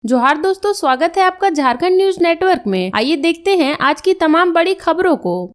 जोहार दोस्तों, स्वागत है आपका झारखंड न्यूज नेटवर्क में। आइए देखते हैं आज की तमाम बड़ी खबरों को।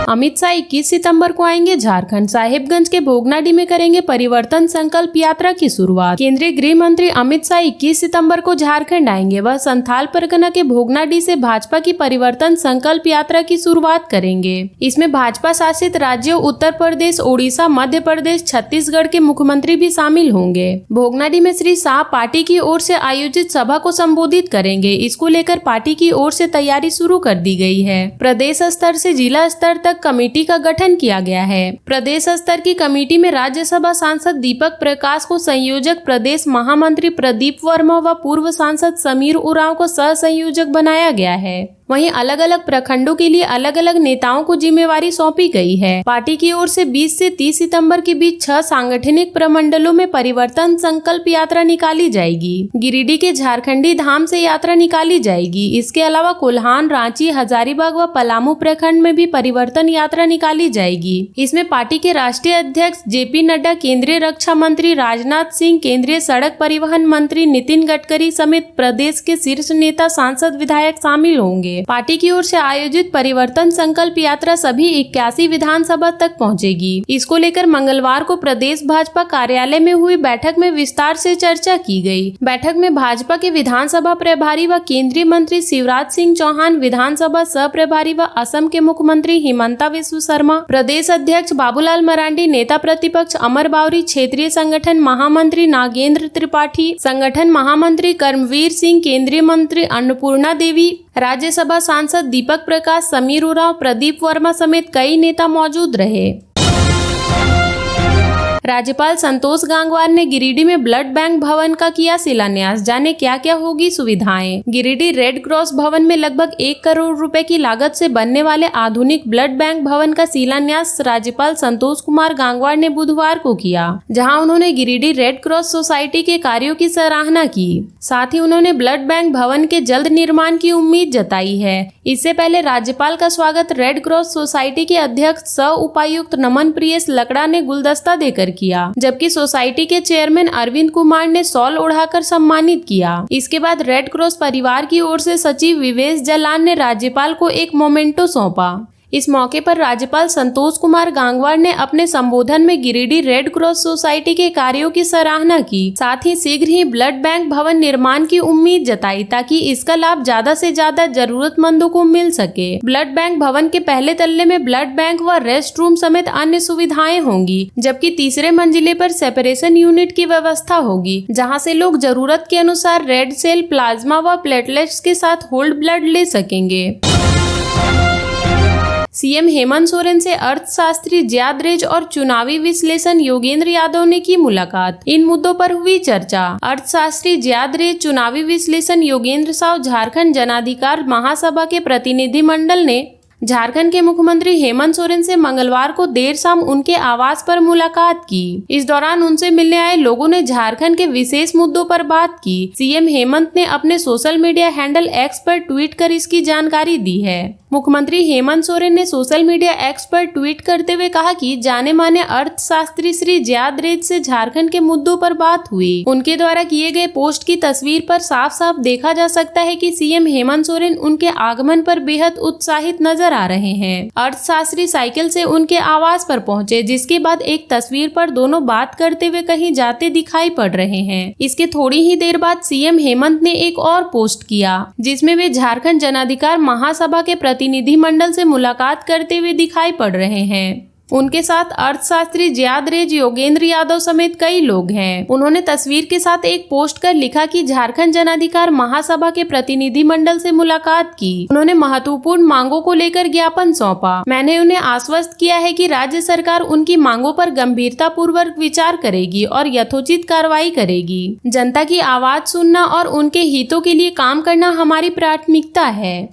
अमित शाह 21 सितंबर को आएंगे झारखंड। साहिबगंज के भोगनाडीह में करेंगे परिवर्तन संकल्प यात्रा की शुरुआत। केंद्रीय गृह मंत्री अमित शाह 21 सितंबर को झारखंड आएंगे। वह संथाल परगना के भोगनाडीह से भाजपा की परिवर्तन संकल्प यात्रा की शुरुआत करेंगे। इसमें भाजपा शासित राज्यों उत्तर प्रदेश, ओडिशा, मध्य प्रदेश, छत्तीसगढ़ के मुख्यमंत्री भी शामिल होंगे। भोगनाडीह में श्री शाह पार्टी की ओर से आयोजित सभा को संबोधित करेंगे। इसको लेकर पार्टी की ओर से तैयारी शुरू कर दी गई है। प्रदेश स्तर से जिला स्तर तक कमेटी का गठन किया गया है। प्रदेश स्तर की कमेटी में राज्यसभा सांसद दीपक प्रकाश को संयोजक, प्रदेश महामंत्री प्रदीप वर्मा व पूर्व सांसद समीर उरांव को सह संयोजक बनाया गया है। वहीं अलग अलग प्रखंडों के लिए अलग अलग नेताओं को जिम्मेवारी सौंपी गई है। पार्टी की ओर से 20 से 30 सितंबर के बीच 6 सांगठनिक प्रमंडलों में परिवर्तन संकल्प यात्रा निकाली जाएगी। गिरिडीह के झारखंडी धाम से यात्रा निकाली जाएगी। इसके अलावा कोल्हान, रांची, हजारीबाग व पलामू प्रखंड में भी परिवर्तन यात्रा निकाली जाएगी। इसमें पार्टी के राष्ट्रीय अध्यक्ष जेपी नड्डा, केंद्रीय रक्षा मंत्री राजनाथ सिंह, केंद्रीय सड़क परिवहन मंत्री नितिन गडकरी समेत प्रदेश के शीर्ष नेता, सांसद, विधायक शामिल होंगे। पार्टी की ओर से आयोजित परिवर्तन संकल्प यात्रा सभी 81 विधानसभा तक पहुंचेगी। इसको लेकर मंगलवार को प्रदेश भाजपा कार्यालय में हुई बैठक में विस्तार से चर्चा की गई। बैठक में भाजपा के विधानसभा प्रभारी व केंद्रीय मंत्री शिवराज सिंह चौहान, विधानसभा सह प्रभारी व असम के मुख्यमंत्री हिमंता बिस्वा शर्मा, प्रदेश अध्यक्ष बाबूलाल मरांडी, नेता प्रतिपक्ष अमर बावरी, क्षेत्रीय संगठन महामंत्री नागेंद्र त्रिपाठी, संगठन महामंत्री कर्मवीर सिंह, केंद्रीय मंत्री अन्नपूर्णा देवी, राज्यसभा सांसद दीपक प्रकाश, समीर उरांव, प्रदीप वर्मा समेत कई नेता मौजूद रहे। राज्यपाल संतोष गंगवार ने गिरिडीह में ब्लड बैंक भवन का किया शिलान्यास। जाने क्या क्या होगी सुविधाएं। गिरिडीह रेड क्रॉस भवन में लगभग 1 करोड़ रुपए की लागत से बनने वाले आधुनिक ब्लड बैंक भवन का शिलान्यास राज्यपाल संतोष कुमार गंगवार ने बुधवार को किया, जहां उन्होंने गिरिडीह रेड क्रॉस सोसाइटी के कार्यों की सराहना की। साथ ही उन्होंने ब्लड बैंक भवन के जल्द निर्माण की उम्मीद जताई है। इससे पहले राज्यपाल का स्वागत रेड क्रॉस सोसाइटी के अध्यक्ष सह उपायुक्त नमन प्रियस लकड़ा ने गुलदस्ता देकर किया, जबकि सोसाइटी के चेयरमैन अरविंद कुमार ने शॉल ओढ़ाकर सम्मानित किया। इसके बाद रेड क्रॉस परिवार की ओर से सचिव विवेश जलान ने राज्यपाल को एक मोमेंटो सौंपा। इस मौके पर राज्यपाल संतोष कुमार गंगवार ने अपने संबोधन में गिरिडीह रेड क्रॉस सोसाइटी के कार्यों की सराहना की। साथ ही शीघ्र ही ब्लड बैंक भवन निर्माण की उम्मीद जताई, ताकि इसका लाभ ज्यादा से ज्यादा जरूरतमंदों को मिल सके। ब्लड बैंक भवन के पहले तल्ले में ब्लड बैंक व रेस्ट रूम समेत अन्य सुविधाएं होंगी, जबकि तीसरे मंजिले पर सेपरेशन यूनिट की व्यवस्था होगी, जहाँ से लोग जरूरत के अनुसार रेड सेल, प्लाज्मा व प्लेटलेट्स के साथ होल्ड ब्लड ले सकेंगे। सीएम हेमंत सोरेन से अर्थशास्त्री जियाद रेज और चुनावी विश्लेषण योगेंद्र यादव ने की मुलाकात। इन मुद्दों पर हुई चर्चा। अर्थशास्त्री जियाद रेज, चुनावी विश्लेषण योगेंद्र साव, झारखंड जनाधिकार महासभा के प्रतिनिधिमंडल ने झारखंड के मुख्यमंत्री हेमंत सोरेन से मंगलवार को देर शाम उनके आवास पर मुलाकात की। इस दौरान उनसे मिलने आए लोगों ने झारखंड के विशेष मुद्दों पर बात की। सीएम हेमंत ने अपने सोशल मीडिया हैंडल एक्स पर ट्वीट कर इसकी जानकारी दी है। मुख्यमंत्री हेमंत सोरेन ने सोशल मीडिया एक्स पर ट्वीट करते हुए कहा कि जाने माने अर्थशास्त्री श्री जियाद रेज से झारखंड के मुद्दों पर बात हुई। उनके द्वारा किए गए पोस्ट की तस्वीर पर साफ साफ देखा जा सकता है कि सीएम हेमंत सोरेन उनके आगमन पर बेहद उत्साहित नजर आ रहे हैं। अर्थशास्त्री साइकिल से उनके आवास पर पहुंचे, जिसके बाद एक तस्वीर पर दोनों बात करते हुए कहीं जाते दिखाई पड़ रहे हैं। इसके थोड़ी ही देर बाद सीएम हेमंत ने एक और पोस्ट किया, जिसमें वे झारखंड जनाधिकार महासभा के प्रतिनिधिमंडल से मुलाकात करते हुए दिखाई पड़ रहे हैं। उनके साथ अर्थशास्त्री जियाद रेज, योगेंद्र यादव समेत कई लोग हैं। उन्होंने तस्वीर के साथ एक पोस्ट कर लिखा कि झारखंड जनाधिकार महासभा के प्रतिनिधिमंडल से मुलाकात की। उन्होंने महत्वपूर्ण मांगों को लेकर ज्ञापन सौंपा। मैंने उन्हें आश्वस्त किया है कि राज्य सरकार उनकी मांगों पर गंभीरता पूर्वक विचार करेगी और यथोचित कार्रवाई करेगी। जनता की आवाज सुनना और उनके हितों के लिए काम करना हमारी प्राथमिकता है।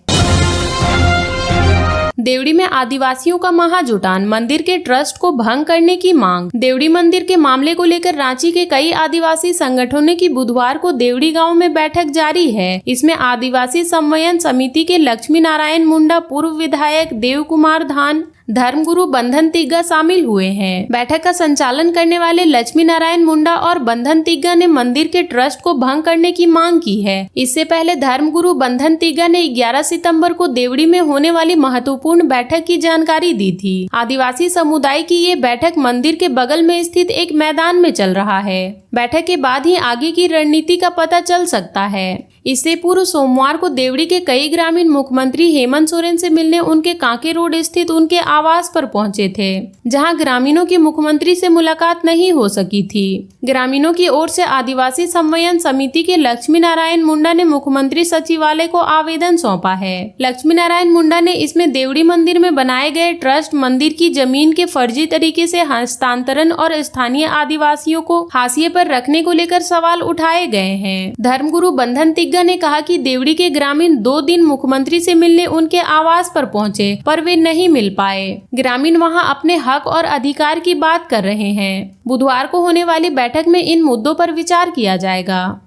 देवड़ी में आदिवासियों का महाजुटान, मंदिर के ट्रस्ट को भंग करने की मांग। देवड़ी मंदिर के मामले को लेकर रांची के कई आदिवासी संगठनों की बुधवार को देवड़ी गांव में बैठक जारी है। इसमें आदिवासी समन्वयन समिति के लक्ष्मी नारायण मुंडा, पूर्व विधायक देव कुमार धान, धर्मगुरु बंधन तिग्गा शामिल हुए हैं। बैठक का संचालन करने वाले लक्ष्मी नारायण मुंडा और बंधन तिग्गा ने मंदिर के ट्रस्ट को भंग करने की मांग की है। इससे पहले धर्मगुरु बंधन तिग्गा ने 11 सितंबर को देवड़ी में होने वाली महत्वपूर्ण बैठक की जानकारी दी थी। आदिवासी समुदाय की ये बैठक मंदिर के बगल में स्थित एक मैदान में चल रहा है। बैठक के बाद ही आगे की रणनीति का पता चल सकता है। इससे पूर्व सोमवार को देवड़ी के कई ग्रामीण मुख्यमंत्री हेमंत सोरेन से मिलने उनके कांके रोड स्थित उनके आवास पर पहुंचे थे, जहां ग्रामीणों की मुख्यमंत्री से मुलाकात नहीं हो सकी थी। ग्रामीणों की ओर से आदिवासी समन्वयन समिति के लक्ष्मी नारायण मुंडा ने मुख्यमंत्री सचिवालय को आवेदन सौंपा है। लक्ष्मी नारायण मुंडा ने इसमें देवड़ी मंदिर में बनाए गए ट्रस्ट मंदिर की जमीन के फर्जी तरीके से हस्तांतरण और स्थानीय आदिवासियों को हाशिए पर रखने को लेकर सवाल उठाए गए हैं। धर्मगुरु बंधन तिग्गा ने कहा कि देवड़ी के ग्रामीण 2 दिन मुख्यमंत्री से मिलने उनके आवास पर पहुंचे, पर वे नहीं मिल पाए। ग्रामीण वहां अपने हक और अधिकार की बात कर रहे हैं। बुधवार को होने वाली बैठक में इन मुद्दों पर विचार किया जाएगा।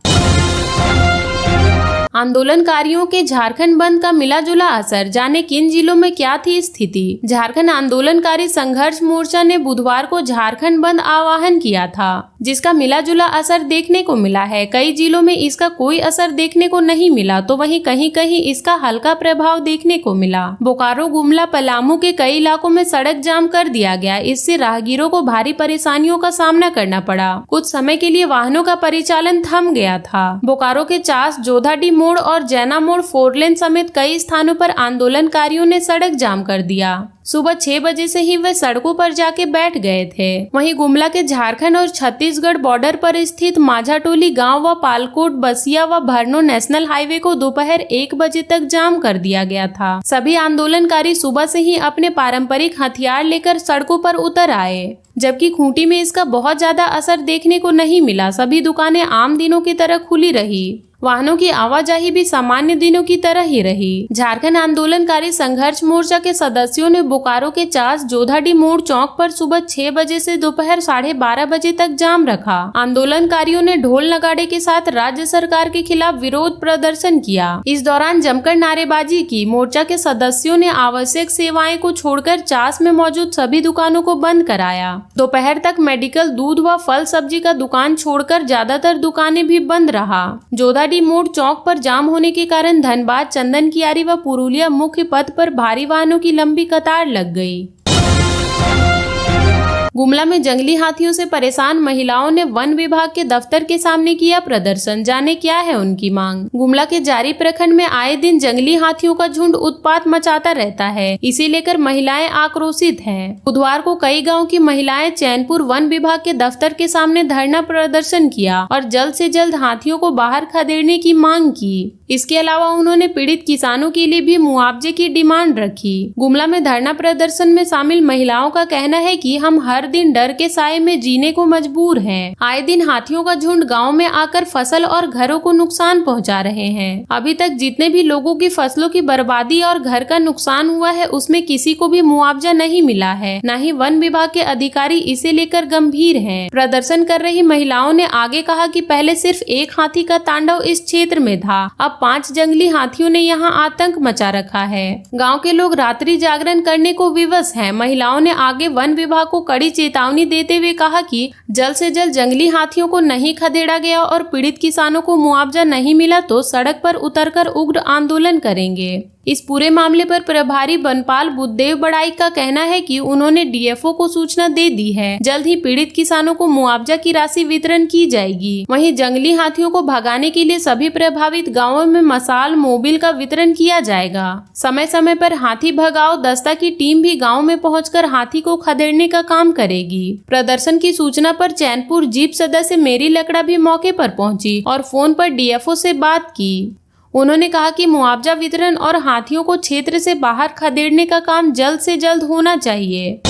आंदोलनकारियों के झारखंड बंद का मिला जुला असर, जाने किन जिलों में क्या थी स्थिति। झारखंड आंदोलनकारी संघर्ष मोर्चा ने बुधवार को झारखंड बंद आह्वान किया था, जिसका मिला जुला असर देखने को मिला है। कई जिलों में इसका कोई असर देखने को नहीं मिला, तो वहीं कहीं कहीं इसका हल्का प्रभाव देखने को मिला। बोकारो, गुमला, पलामू के कई इलाकों में सड़क जाम कर दिया गया। इससे राहगीरों को भारी परेशानियों का सामना करना पड़ा। कुछ समय के लिए वाहनों का परिचालन थम गया था। बोकारो के चास, जोधाडी मोड़ और जैना मोड़ 4 लेन समेत कई स्थानों पर आंदोलनकारियों ने सड़क जाम कर दिया। सुबह 6 बजे से ही वे सड़कों पर जाके बैठ गए थे। वहीं गुमला के झारखंड और छत्तीसगढ़ बॉर्डर पर स्थित माझाटोली गांव व पालकोट, बसिया व भरनो नेशनल हाईवे को दोपहर 1 बजे तक जाम कर दिया गया था। सभी आंदोलनकारी सुबह से ही अपने पारंपरिक हथियार लेकर सड़कों पर उतर आए, जबकि खूंटी में इसका बहुत ज्यादा असर देखने को नहीं मिला। सभी दुकानें आम दिनों की तरह खुली रही। वाहनों की आवाजाही भी सामान्य दिनों की तरह ही रही। झारखंड आंदोलनकारी संघर्ष मोर्चा के सदस्यों ने बोकारो के चास, जोधाडी मोड़ चौक पर सुबह 6 बजे से दोपहर 12:30 बजे तक जाम रखा। आंदोलनकारियों ने ढोल नगाड़े के साथ राज्य सरकार के खिलाफ विरोध प्रदर्शन किया। इस दौरान जमकर नारेबाजी की। मोर्चा के सदस्यों ने आवश्यक सेवाएं को छोड़कर चास में मौजूद सभी दुकानों को बंद कराया। दोपहर तक मेडिकल, दूध व फल सब्जी का दुकान छोड़कर ज्यादातर दुकानें भी बंद रहा। जोधाडी मोड़ चौक पर जाम होने के कारण धनबाद, चंदन कियारी व पुरुलिया मुख्य पथ पर भारी वाहनों की लंबी कतार लग गई। गुमला में जंगली हाथियों से परेशान महिलाओं ने वन विभाग के दफ्तर के सामने किया प्रदर्शन। जाने क्या है उनकी मांग। गुमला के जारी प्रखंड में आए दिन जंगली हाथियों का झुंड उत्पात मचाता रहता है। इसे लेकर महिलाएं आक्रोशित हैं। बुधवार को कई गांव की महिलाएं चैनपुर वन विभाग के दफ्तर के सामने धरना प्रदर्शन किया और जल्द से जल्द हाथियों को बाहर खदेड़ने की मांग की। इसके अलावा उन्होंने पीड़ित किसानों के लिए भी मुआवजे की डिमांड रखी। गुमला में धरना प्रदर्शन में शामिल महिलाओं का कहना है कि हम हर दिन डर के साए में जीने को मजबूर हैं। आए दिन हाथियों का झुंड गांव में आकर फसल और घरों को नुकसान पहुंचा रहे हैं। अभी तक जितने भी लोगों की फसलों की बर्बादी और घर का नुकसान हुआ है, उसमें किसी को भी मुआवजा नहीं मिला है। न ही वन विभाग के अधिकारी इसे लेकर गंभीर हैं। प्रदर्शन कर रही महिलाओं ने आगे कहा कि पहले सिर्फ एक हाथी का तांडव इस क्षेत्र में था, अब 5 जंगली हाथियों ने यहाँ आतंक मचा रखा है। गाँव के लोग रात्रि जागरण करने को विवश हैं। महिलाओं ने आगे वन विभाग को कड़ी चेतावनी देते हुए कहा कि जल्द से जल्द जंगली हाथियों को नहीं खदेड़ा गया और पीड़ित किसानों को मुआवजा नहीं मिला तो सड़क पर उतरकर उग्र आंदोलन करेंगे। इस पूरे मामले पर प्रभारी बनपाल बुद्धदेव बड़ाई का कहना है कि उन्होंने डीएफओ को सूचना दे दी है। जल्द ही पीड़ित किसानों को मुआवजा की राशि वितरण की जाएगी। वहीं जंगली हाथियों को भगाने के लिए सभी प्रभावित गांवों में मसाल, मोबिल का वितरण किया जाएगा। समय समय पर हाथी भगाओ दस्ता की टीम भी गाँव में पहुंचकर हाथी को खदेड़ने का काम करेगी। प्रदर्शन की सूचना पर चैनपुर जीप सदस्य मेरी लकड़ा भी मौके पर पहुंची और फोन पर डीएफओ से बात की। उन्होंने कहा कि मुआवजा वितरण और हाथियों को क्षेत्र से बाहर खदेड़ने का काम जल्द से जल्द होना चाहिए।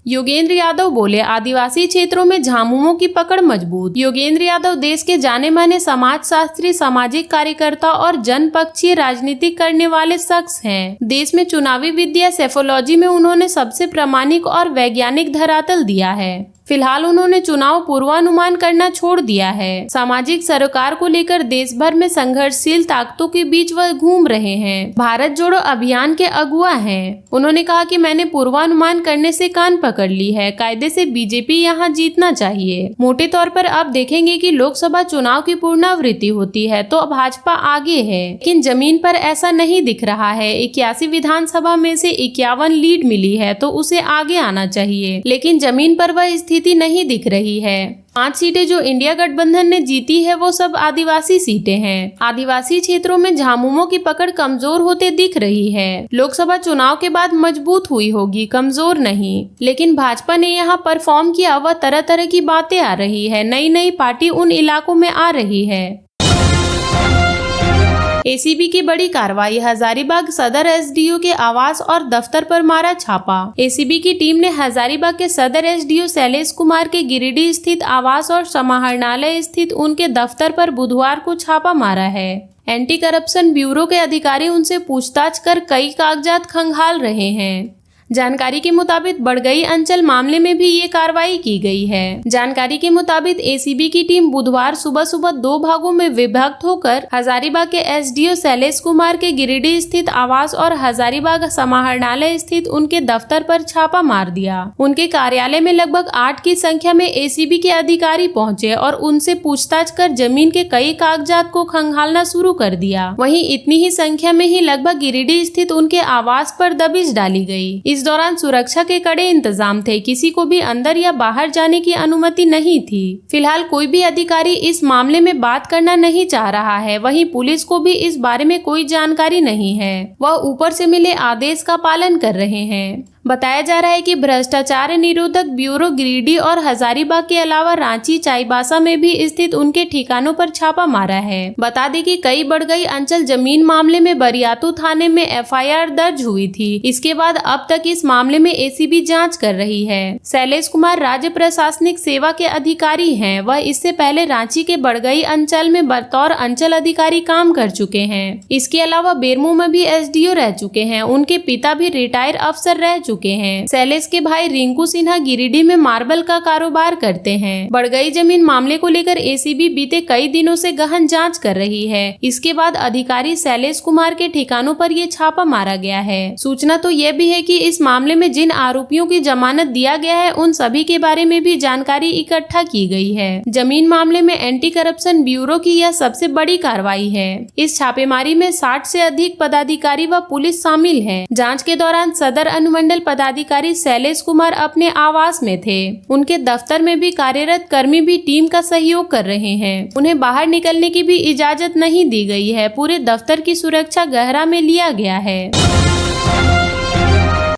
योगेंद्र यादव बोले, आदिवासी क्षेत्रों में झामुमों की पकड़ मजबूत। योगेंद्र यादव देश के जाने माने समाजशास्त्री, सामाजिक कार्यकर्ता और जनपक्षीय राजनीति करने वाले शख्स हैं। देश में चुनावी विद्या सेफोलॉजी में उन्होंने सबसे प्रामाणिक और वैज्ञानिक धरातल दिया है। फिलहाल उन्होंने चुनाव पूर्वानुमान करना छोड़ दिया है। सामाजिक सरोकार को लेकर देश भर में संघर्षशील ताकतों के बीच वह घूम रहे हैं। भारत जोड़ो अभियान के अगुवा हैं। उन्होंने कहा कि मैंने पूर्वानुमान करने से कान पकड़ ली है, कायदे से बीजेपी यहाँ जीतना चाहिए। मोटे तौर पर आप देखेंगे कि लोकसभा चुनाव की पुनरावृत्ति होती है तो भाजपा आगे है, लेकिन जमीन पर ऐसा नहीं दिख रहा है। 81 विधानसभा में से 51 लीड मिली है तो उसे आगे आना चाहिए, लेकिन जमीन पर वह स्थिति नहीं दिख रही है। 5 सीटें जो इंडिया गठबंधन ने जीती है वो सब आदिवासी सीटें हैं। आदिवासी क्षेत्रों में झामुमो की पकड़ कमजोर होते दिख रही है। लोकसभा चुनाव के बाद मजबूत हुई होगी, कमजोर नहीं। लेकिन भाजपा ने यहाँ परफॉर्म किया, वह तरह तरह की बातें आ रही है। नई नई पार्टी उन इलाकों में आ रही है। एसीबी की बड़ी कार्रवाई, हजारीबाग सदर एसडीओ के आवास और दफ्तर पर मारा छापा। एसीबी की टीम ने हजारीबाग के सदर एसडीओ शैलेश कुमार के गिरिडीह स्थित आवास और समाहरणालय स्थित उनके दफ्तर पर बुधवार को छापा मारा है। एंटी करप्शन ब्यूरो के अधिकारी उनसे पूछताछ कर कई कागजात खंगाल रहे हैं। जानकारी के मुताबिक बड़गई अंचल मामले में भी ये कार्रवाई की गई है। जानकारी के मुताबिक एसीबी की टीम बुधवार सुबह सुबह 2 भागों में विभक्त होकर हजारीबाग के एसडीओ शैलेश कुमार के गिरिडीह स्थित आवास और हजारीबाग समाहरणालय स्थित उनके दफ्तर पर छापा मार दिया। उनके कार्यालय में लगभग 8 की संख्या में एसीबी के अधिकारी पहुंचे और उनसे पूछताछ कर जमीन के कई कागजात को खंगालना शुरू कर दिया। वहीं इतनी ही संख्या में ही लगभग गिरिडीह स्थित उनके आवास पर दबिश डाली गई। इस दौरान सुरक्षा के कड़े इंतजाम थे, किसी को भी अंदर या बाहर जाने की अनुमति नहीं थी। फिलहाल कोई भी अधिकारी इस मामले में बात करना नहीं चाह रहा है। वहीं पुलिस को भी इस बारे में कोई जानकारी नहीं है, वह ऊपर से मिले आदेश का पालन कर रहे हैं। बताया जा रहा है कि भ्रष्टाचार निरोधक ब्यूरो गिरिडीह और हजारीबाग के अलावा रांची, चाईबासा में भी स्थित उनके ठिकानों पर छापा मारा है। बता दें कि कई बड़गई अंचल जमीन मामले में बरियातू थाने में एफआईआर दर्ज हुई थी। इसके बाद अब तक इस मामले में एसीबी जांच कर रही है। शैलेश कुमार राज्य प्रशासनिक सेवा के अधिकारी हैं। वह इससे पहले रांची के बड़गई अंचल में बतौर अंचल अधिकारी काम कर चुके हैं। इसके अलावा बेरमो में भी एसडीओ रह चुके हैं। उनके पिता भी रिटायर अफसर रह चुके हैं। शैलेश के भाई रिंकू सिन्हा गिरिडीह में मार्बल का कारोबार करते हैं। बड़गई जमीन मामले को लेकर एसीबी बीते कई दिनों से गहन जांच कर रही है। इसके बाद अधिकारी शैलेश कुमार के ठिकानों पर ये छापा मारा गया है। सूचना तो यह भी है कि इस मामले में जिन आरोपियों की जमानत दिया गया है उन सभी के बारे में भी जानकारी इकट्ठा की गई है। जमीन मामले में एंटी करप्शन ब्यूरो की यह सबसे बड़ी कार्रवाई है। इस छापेमारी में 60 से अधिक पदाधिकारी व पुलिस शामिल है। जांच के दौरान सदर अनुमंडल पदाधिकारी शैलेश कुमार अपने आवास में थे। उनके दफ्तर में भी कार्यरत कर्मी भी टीम का सहयोग कर रहे हैं। उन्हें बाहर निकलने की भी इजाजत नहीं दी गई है। पूरे दफ्तर की सुरक्षा गहरा में लिया गया है।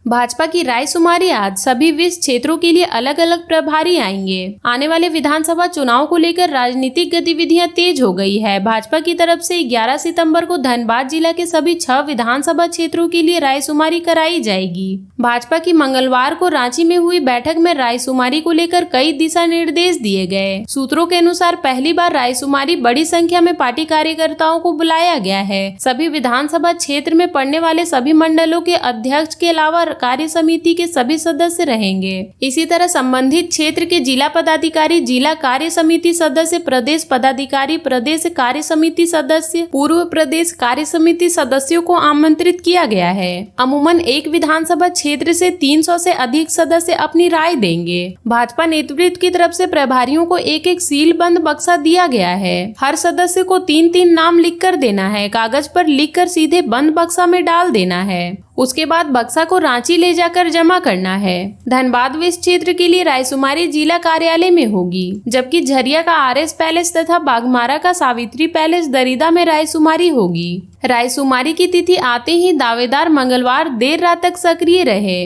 भाजपा की रायशुमारी आज, सभी 20 क्षेत्रों के लिए अलग अलग प्रभारी आएंगे। आने वाले विधानसभा चुनाव को लेकर राजनीतिक गतिविधियां तेज हो गई है। भाजपा की तरफ से 11 सितंबर को धनबाद जिला के सभी 6 विधानसभा क्षेत्रों के लिए रायशुमारी कराई जाएगी। भाजपा की मंगलवार को रांची में हुई बैठक में रायशुमारी को लेकर कई दिशा निर्देश दिए गए। सूत्रों के अनुसार पहली बार रायशुमारी बड़ी संख्या में पार्टी कार्यकर्ताओं को बुलाया गया है। सभी विधानसभा क्षेत्र में पड़ने वाले सभी मंडलों के अध्यक्ष के अलावा कार्य समिति के सभी सदस्य रहेंगे। इसी तरह संबंधित क्षेत्र के जिला पदाधिकारी, जिला कार्य समिति सदस्य, प्रदेश पदाधिकारी, प्रदेश कार्य समिति सदस्य, पूर्व प्रदेश कार्य समिति सदस्यों को आमंत्रित किया गया है। अमूमन एक विधानसभा क्षेत्र से 300 से अधिक सदस्य अपनी राय देंगे। भाजपा नेतृत्व की तरफ से प्रभारियों को एक एक सील बंद बक्सा दिया गया है। हर सदस्य को 3-3 नाम लिखकर देना है। कागज पर लिखकर सीधे बंद बक्सा में डाल देना है। उसके बाद बक्सा को रांची ले जाकर जमा करना है। धनबाद वेस्ट क्षेत्र के लिए रायशुमारी जिला कार्यालय में होगी, जबकि झरिया का आरएस पैलेस तथा बाघमारा का सावित्री पैलेस दरीदा में रायशुमारी होगी। रायशुमारी की तिथि आते ही दावेदार मंगलवार देर रात तक सक्रिय रहे।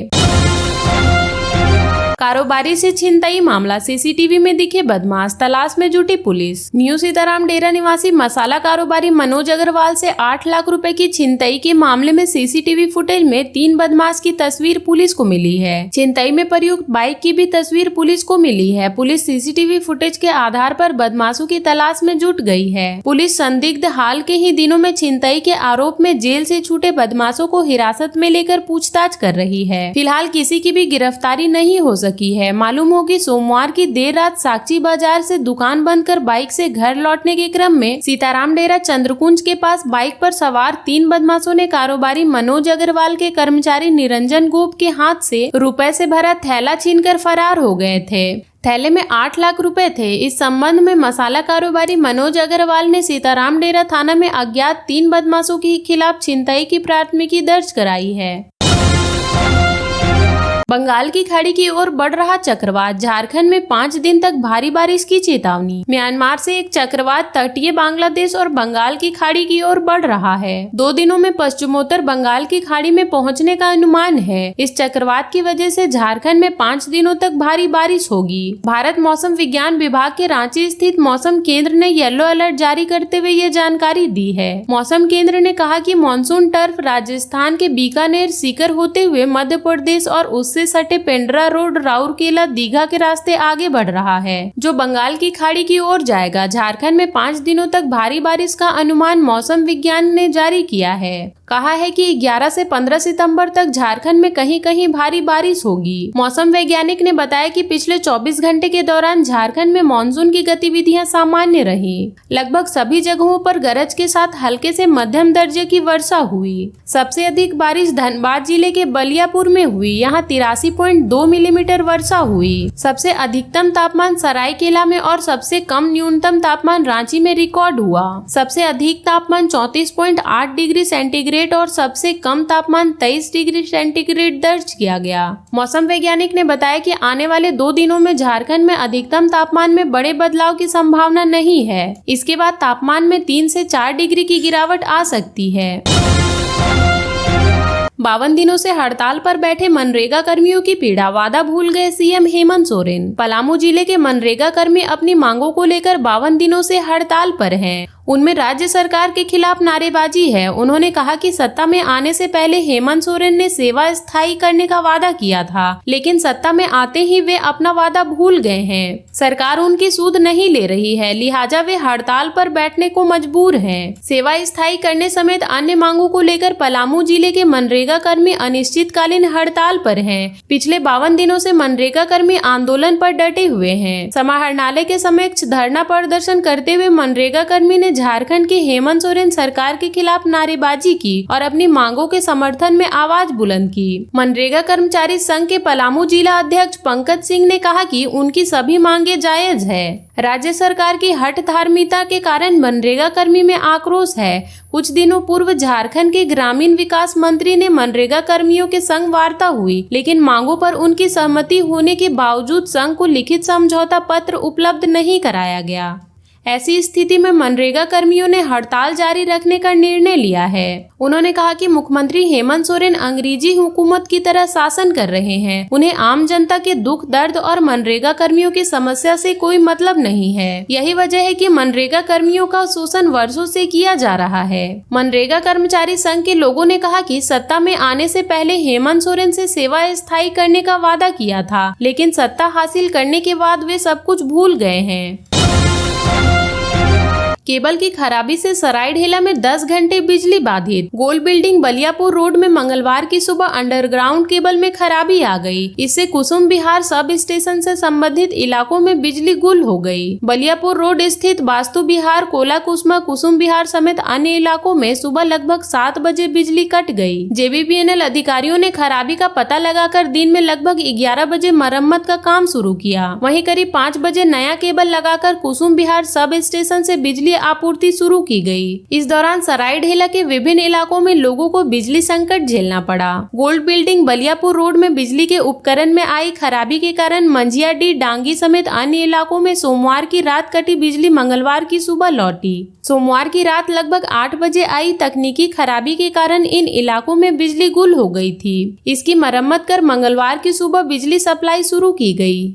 कारोबारी से छिनतई मामला, सीसीटीवी में दिखे बदमाश, तलाश में जुटी पुलिस। न्यू सीताराम डेरा निवासी मसाला कारोबारी मनोज अग्रवाल से 8 लाख रुपए की छिनतई के मामले में सीसीटीवी फुटेज में 3 बदमाश की तस्वीर पुलिस को मिली है। छिनतई में प्रयुक्त बाइक की भी तस्वीर पुलिस को मिली है। पुलिस सीसीटीवी फुटेज के आधार पर बदमाशों की तलाश में जुट गई है। पुलिस संदिग्ध हाल के ही दिनों में छिनतई के आरोप में जेल से छूटे बदमाशों को हिरासत में लेकर पूछताछ कर रही है। फिलहाल किसी की भी गिरफ्तारी नहीं हो सकी सकी है। मालूम हो कि सोमवार की देर रात साक्षी बाजार से दुकान बंद कर बाइक से घर लौटने के क्रम में सीताराम डेरा चंद्रकुंज के पास बाइक पर सवार 3 बदमाशों ने कारोबारी मनोज अग्रवाल के कर्मचारी निरंजन गोप के हाथ से रुपए से भरा थैला छीनकर फरार हो गए थे। थैले में 8 लाख रुपए थे। इस संबंध में मसाला कारोबारी मनोज अग्रवाल ने सीताराम डेरा थाना में अज्ञात 3 बदमाशों के खिलाफ छिनतई की प्राथमिकी दर्ज कराई है। बंगाल की खाड़ी की ओर बढ़ रहा चक्रवात, झारखंड में 5 दिन तक भारी बारिश की चेतावनी। म्यांमार से एक चक्रवात तटीय बांग्लादेश और बंगाल की खाड़ी की ओर बढ़ रहा है। 2 दिनों में पश्चिमोत्तर बंगाल की खाड़ी में पहुंचने का अनुमान है। इस चक्रवात की वजह से झारखंड में 5 दिनों तक भारी बारिश होगी। भारत मौसम विज्ञान विभाग के रांची स्थित मौसम केंद्र ने येलो अलर्ट जारी करते हुए ये जानकारी दी है। मौसम केंद्र ने कहा कि मानसून टर्फ राजस्थान के बीकानेर सीकर होते हुए मध्य प्रदेश और उससे सटे पेंड्रा रोड राउरकेला दीघा के रास्ते आगे बढ़ रहा है, जो बंगाल की खाड़ी की ओर जाएगा। झारखंड में 5 दिनों तक भारी बारिश का अनुमान मौसम विज्ञान ने जारी किया है। कहा है कि 11 से 15 सितंबर तक झारखंड में कहीं कहीं भारी बारिश होगी। मौसम वैज्ञानिक ने बताया कि पिछले 24 घंटे के दौरान झारखंड में मानसून की गतिविधियां सामान्य रही। लगभग सभी जगहों पर गरज के साथ हल्के से मध्यम दर्जे की वर्षा हुई। सबसे अधिक बारिश धनबाद जिले के बलियापुर में हुई। यहाँ 83.2 मिलीमीटर वर्षा हुई। सबसे अधिकतम तापमान सरायकेला में और सबसे कम न्यूनतम तापमान रांची में रिकॉर्ड हुआ। सबसे अधिक तापमान 34.8 डिग्री सेंटीग्रेड और सबसे कम तापमान 23 डिग्री सेंटीग्रेड दर्ज किया गया। मौसम वैज्ञानिक ने बताया कि आने वाले 2 दिनों में झारखंड में अधिकतम तापमान में बड़े बदलाव की संभावना नहीं है। इसके बाद तापमान में 3 से 4 डिग्री की गिरावट आ सकती है। 52 दिनों से हड़ताल पर बैठे मनरेगा कर्मियों की पीड़ा, वादा भूल गए सीएम हेमंत सोरेन। पलामू जिले के मनरेगा कर्मी अपनी मांगों को लेकर 52 दिनों से हड़ताल पर हैं। उनमें राज्य सरकार के खिलाफ नारेबाजी है। उन्होंने कहा कि सत्ता में आने से पहले हेमंत सोरेन ने सेवा स्थायी करने का वादा किया था, लेकिन सत्ता में आते ही वे अपना वादा भूल गए हैं। सरकार उनकी सूद नहीं ले रही है, लिहाजा वे हड़ताल पर बैठने को मजबूर हैं। सेवा स्थायी करने समेत अन्य मांगों को लेकर पलामू जिले के मनरेगा कर्मी अनिश्चितकालीन हड़ताल पर हैं। पिछले 52 दिनों से मनरेगा कर्मी आंदोलन पर डटे हुए हैं। समाहरणालय के समक्ष धरना प्रदर्शन करते हुए मनरेगा कर्मी ने झारखंड की हेमंत सोरेन सरकार के खिलाफ नारेबाजी की और अपनी मांगों के समर्थन में आवाज बुलंद की। मनरेगा कर्मचारी संघ के पलामू जिला अध्यक्ष पंकज सिंह ने कहा कि उनकी सभी मांगे जायज है। राज्य सरकार की हठधार्मिता के कारण मनरेगा कर्मी में आक्रोश है। कुछ दिनों पूर्व झारखंड के ग्रामीण विकास मंत्री ने मनरेगा कर्मियों के संग वार्ता हुई, लेकिन मांगों पर उनकी सहमति होने के बावजूद संघ को लिखित समझौता पत्र उपलब्ध नहीं कराया गया। ऐसी स्थिति में मनरेगा कर्मियों ने हड़ताल जारी रखने का निर्णय लिया है। उन्होंने कहा कि मुख्यमंत्री हेमंत सोरेन अंग्रेजी हुकूमत की तरह शासन कर रहे हैं। उन्हें आम जनता के दुख दर्द और मनरेगा कर्मियों की समस्या से कोई मतलब नहीं है। यही वजह है कि मनरेगा कर्मियों का शोषण वर्षों से किया जा रहा है। मनरेगा कर्मचारी संघ के लोगों ने कहा कि सत्ता में आने से पहले हेमंत सोरेन से सेवा स्थायी करने का वादा किया था, लेकिन सत्ता हासिल करने के बाद वे सब कुछ भूल गए हैं। केबल की खराबी से सरायढेला में 10 घंटे बिजली बाधित। गोल बिल्डिंग बलियापुर रोड में मंगलवार की सुबह अंडरग्राउंड केबल में खराबी आ गई। इससे कुसुम विहार सब स्टेशन से संबंधित इलाकों में बिजली गुल हो गई। बलियापुर रोड स्थित वास्तु विहार, कोला कुसुमा, कुसुम विहार समेत अन्य इलाकों में सुबह लगभग 7 बजे बिजली कट गई। जेबीबीएनएल अधिकारियों ने खराबी का पता लगाकर दिन में लगभग 11 बजे मरम्मत का काम शुरू किया। वहीं करीब 5 बजे नया केबल लगाकर कुसुम विहार सब स्टेशन से बिजली आपूर्ति शुरू की गई। इस दौरान सरायढेला के विभिन्न इलाकों में लोगों को बिजली संकट झेलना पड़ा। गोल्ड बिल्डिंग बलियापुर रोड में बिजली के उपकरण में आई खराबी के कारण मंजियाडी, डांगी समेत अन्य इलाकों में सोमवार की रात कटी बिजली मंगलवार की सुबह लौटी। सोमवार की रात लगभग 8 बजे आई तकनीकी खराबी के कारण इन इलाकों में बिजली गुल हो गई थी। इसकी मरम्मत कर मंगलवार की सुबह बिजली सप्लाई शुरू की गई।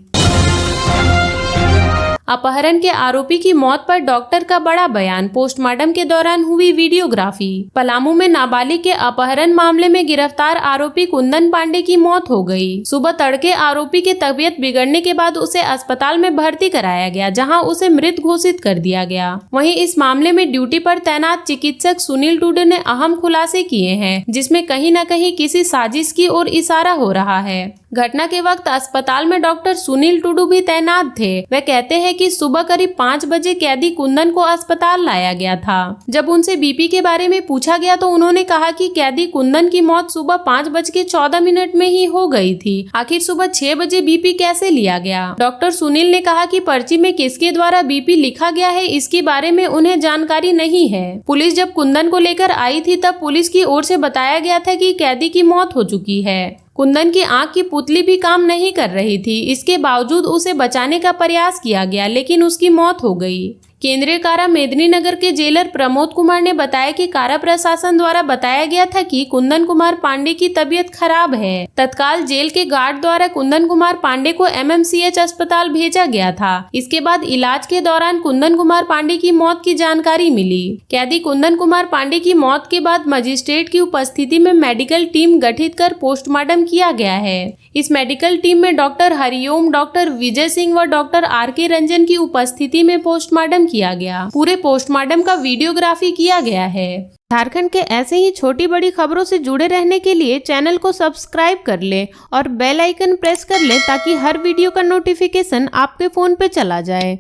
अपहरण के आरोपी की मौत पर डॉक्टर का बड़ा बयान, पोस्टमार्टम के दौरान हुई वीडियोग्राफी। पलामू में नाबालिग के अपहरण मामले में गिरफ्तार आरोपी कुंदन पांडे की मौत हो गई। सुबह तड़के आरोपी की तबीयत बिगड़ने के बाद उसे अस्पताल में भर्ती कराया गया, जहां उसे मृत घोषित कर दिया गया। वहीं इस मामले में ड्यूटी पर तैनात चिकित्सक सुनील टुडे ने अहम खुलासे किए हैं, जिसमें कहीं न कहीं किसी साजिश की ओर इशारा हो रहा है। घटना के वक्त अस्पताल में डॉक्टर सुनील टुडू भी तैनात थे। वे कहते हैं कि सुबह करीब 5 बजे कैदी कुंदन को अस्पताल लाया गया था। जब उनसे बीपी के बारे में पूछा गया तो उन्होंने कहा कि कैदी कुंदन की मौत सुबह 5:14 में ही हो गई थी। आखिर सुबह 6 बजे बीपी कैसे लिया गया? डॉक्टर सुनील ने कहा कि पर्ची में किसके द्वारा बीपी लिखा गया है इसके बारे में उन्हें जानकारी नहीं है। पुलिस जब कुंदन को लेकर आई थी तब पुलिस की ओर से बताया गया था कि कैदी की मौत हो चुकी है। कुंदन की आंख की पुतली भी काम नहीं कर रही थी। इसके बावजूद उसे बचाने का प्रयास किया गया लेकिन उसकी मौत हो गई। केंद्रीय कारा मेदिनीनगर के जेलर प्रमोद कुमार ने बताया कि कारा प्रशासन द्वारा बताया गया था कि कुंदन कुमार पांडे की तबीयत खराब है। तत्काल जेल के गार्ड द्वारा कुंदन कुमार पांडे को MMCH अस्पताल भेजा गया था। इसके बाद इलाज के दौरान कुंदन कुमार पांडे की मौत की जानकारी मिली। कैदी कुंदन कुमार पांडे की मौत के बाद मजिस्ट्रेट की उपस्थिति में मेडिकल टीम गठित कर पोस्टमार्टम किया गया है। इस मेडिकल टीम में डॉक्टर हरिओम, डॉक्टर विजय सिंह व डॉक्टर RK रंजन की उपस्थिति में पोस्टमार्टम किया गया। पूरे पोस्टमार्टम का वीडियोग्राफी किया गया है। झारखंड के ऐसे ही छोटी बड़ी खबरों से जुड़े रहने के लिए चैनल को सब्सक्राइब कर ले और बेल आइकन प्रेस कर ले ताकि हर वीडियो का नोटिफिकेशन आपके फोन पे चला जाए।